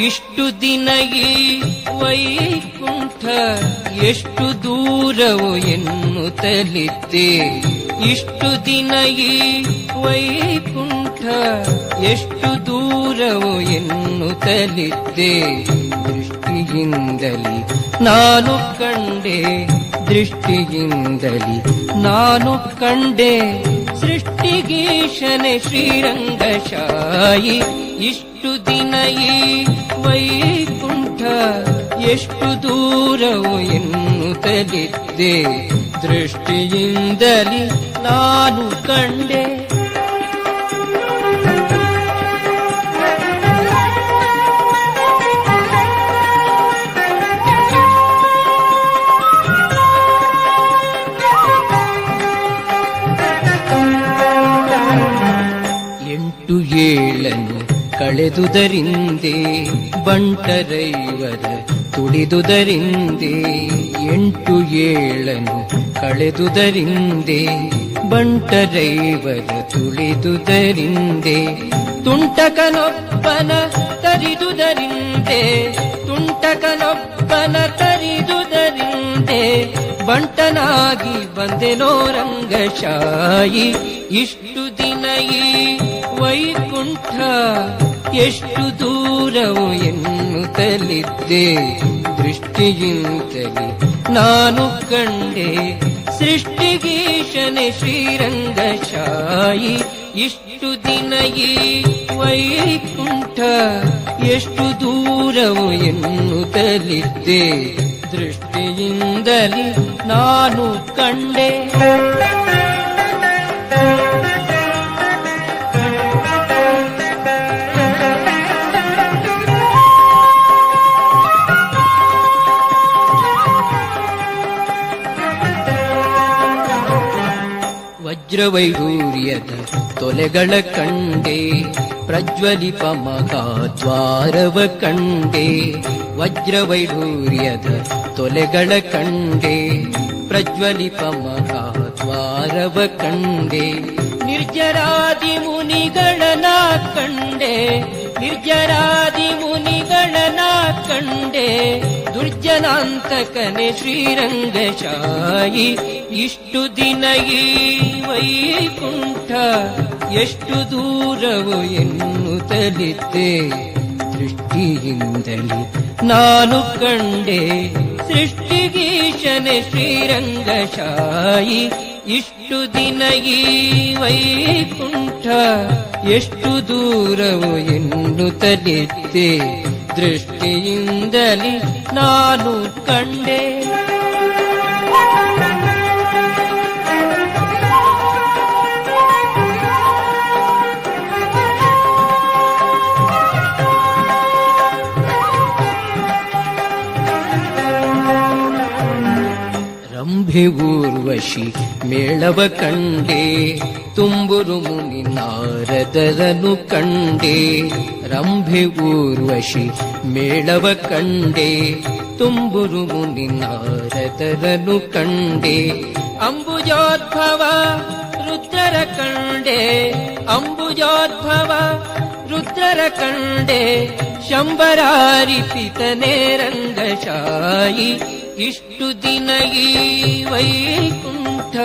ಇಷ್ಟು ದಿನ ಈ ವೈಕುಂಠ ಎಷ್ಟು ದೂರವು ಎನ್ನುತ್ತಲಿದ್ದೆ. ಇಷ್ಟು ದಿನ ಈ ವೈಕುಂಠ ಎಷ್ಟು ದೂರವು ಎನ್ನುತ್ತಲಿದ್ದೆ. ದೃಷ್ಟಿಯಿಂದಲಿ ನಾನು ಕಂಡೆ, ದೃಷ್ಟಿಯಿಂದಲಿ ನಾನು ಕಂಡೆ. ಸೃಷ್ಟಿಗೀಶನೆ ಶ್ರೀರಂಗಶಾಯಿ. ಇಷ್ಟು ದಿನ ಈ ವೈಕುಂಠ ಎಷ್ಟು ದೂರವು ಎನ್ನುತ್ತಲಿದ್ದೆ. ದೃಷ್ಟಿಯಿಂದಲಿ ನಾನು ಕಂಡೆ. ಎಂಟು ಏಳನು ಕಳೆದುದರಿಂದೆ ಬಂಟರೈವರ ತುಳಿದುದರಿಂದೆ. ಎಂಟು ಏಳನು ಕಳೆದುದರಿಂದೆ ಬಂಟರೈವರ ತುಳಿದುದರಿಂದೆ. ತುಂಟಕನೊಬ್ಬನ ತರಿದುದರಿಂದೆ, ತುಂಟಕನೊಬ್ಬನ ತರಿದುದರಿಂದೆ. ಬಂಟನಾಗಿ ಬಂದೆನೋ ರಂಗಶಾಯಿ. ಇಷ್ಟು ದಿನ ಈ ವೈಕುಂಠ ಎಷ್ಟು ದೂರವು ಎನ್ನುತ್ತಲಿದ್ದೆ. ದೃಷ್ಟಿಯಿಂದಲೇ ನಾನು ಕಂಡೆ. ಸೃಷ್ಟಿಗೀಶನೆ ಶ್ರೀರಂಗಶಾಯಿ. ಇಷ್ಟು ದಿನ ಈ ವೈಕುಂಠ ಎಷ್ಟು ದೂರವು ಎನ್ನುತ್ತಲಿದ್ದೆ. ದೃಷ್ಟಿಯಿಂದಲೇ ನಾನು ಕಂಡೆ. ವಜ್ರವೈಡೂರ್ಯದ ತೊಲೆಗಳ ಕಂಡೆ, ಪ್ರಜ್ವಲಿಪ ಮಹಾದ್ವಾರವ ಕಂಡೆ. ವಜ್ರವೈಡೂರ್ಯದ ತೊಲೆಗಳ ಕಂಡೆ, ಪ್ರಜ್ವಲಿಪ ಮಹಾದ್ವಾರವ ಕಂಡೆ. ನಿರ್ಜರಾದಿ ಮುನಿಗಳನ ಕಂಡೆ, ನಿರ್ಜರಾದಿ ಮುನಿಗಳನ ಕಂಡೆ. ದುರ್ಜನಾಂತಕನೆ ಶ್ರೀರಂಗಶಾಯಿ. ಇಷ್ಟು ದಿನ ಈ ವೈಕುಂಠ ಎಷ್ಟು ದೂರವು ಎನ್ನುತ್ತಲಿದ್ದೆ. ದೃಷ್ಟಿಯಿಂದಲೇ ನಾನು ಕಂಡೆ. ಸೃಷ್ಟಿಗೀಶನೆ ಶ್ರೀರಂಗಶಾಯಿ. ಇಷ್ಟು ದಿನ ಈ ವೈಕುಂಠ ಎಷ್ಟು ದೂರವು ಎನ್ನುತ್ತಲಿದ್ದೆ. ದೃಷ್ಟಿಯಿಂದಲೇ ನಾನು ಕಂಡೆ. ರಂಭೆ ಊರ್ವಶಿ ಮೇಳವ ಕಂಡೆ, ತುಂಬುರು ಮುನಿ ನಾರದರನು ಕಂಡೆ. ರಂಭೆ ಊರ್ವಶಿ ಮೇಳವ ಕಂಡೆ, ತುಂಬುರು ಮುನಿ ನಾರದರನು ಕಂಡೆ. ಅಂಬುಜೋದ್ಭವ ರುದ್ರರ ಕಂಡೆ, ಅಂಬುಜೋದ್ಭವ ರುದ್ರರ ಕಂಡೆ. ಶಂಬರಾರಿಪಿತನೇ ರಂಗಶಾಯಿ. ಇಷ್ಟು ದಿನ ಈ ವೈಕುಂಠ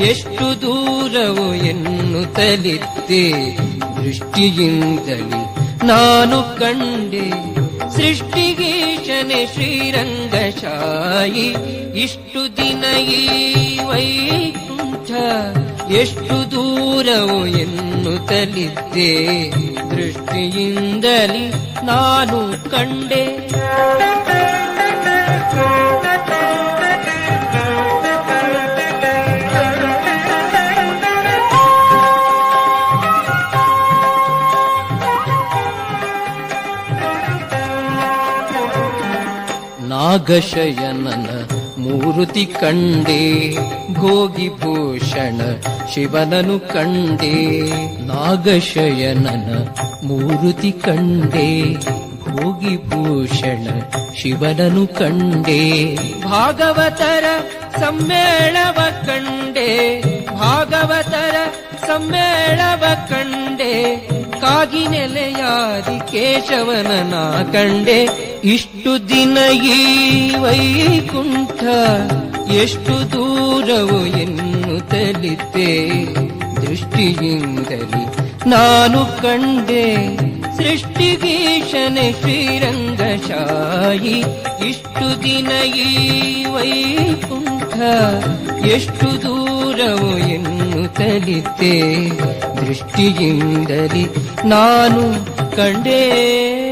ಎಷ್ಟು ದೂರವು ಎನ್ನುತ್ತಲಿದ್ದೆ. ದೃಷ್ಟಿಯಿಂದಲೇ ನಾನು ಕಂಡೆ. ಸೃಷ್ಟಿಗೀಶನೆ ಶ್ರೀರಂಗಶಾಯಿ. ಇಷ್ಟು ದಿನ ಈ ವೈಕುಂಠ ಎಷ್ಟು ದೂರವು ಎನ್ನುತ್ತಲಿದ್ದೆ. ದೃಷ್ಟಿಯಿಂದಲೇ ನಾನು ಕಂಡೆ. ನಾಗಶಯನನ ಮೂರುತಿ ಕಂಡೆ, ಭೋಗಿಭೂಷಣ ಶಿವನನು ಕಂಡೆ. ನಾಗಶಯನನ ಮೂರುತಿ ಕಂಡೆ, ಭೋಗಿಭೂಷಣ ಶಿವನನು ಕಂಡೆ. ಭಾಗವತರ ಸಮ್ಮೇಳವ ಕಂಡೆ, ಭಾಗವತರ ಸಮ್ಮೇಳವ ಕಂಡೆ. ಕಾಗಿ ನೆಲೆಯಾದಿ ಕೇಶವನ ನಾ ಕಂಡೆ. ಇಷ್ಟು ದಿನ ಈ ವೈಕುಂಠ ಎಷ್ಟು ದೂರವು ಎನ್ನುತ್ತಲಿದ್ದೆ. ದೃಷ್ಟಿಯಿಂದಲಿ ನಾನು ಕಂಡೆ ಸೃಷ್ಟಿಗೀಶನೆ ಶ್ರೀರಂಗಶಾಯಿ. ಇಷ್ಟು ದಿನ ಈ ವೈಕುಂಠ ಎಷ್ಟು ದೂರವು ಎನ್ನುತ್ತಲಿದ್ದೆ. ದೃಷ್ಟಿಯಿಂದಲಿ ನಾನು ಕಂಡೆ.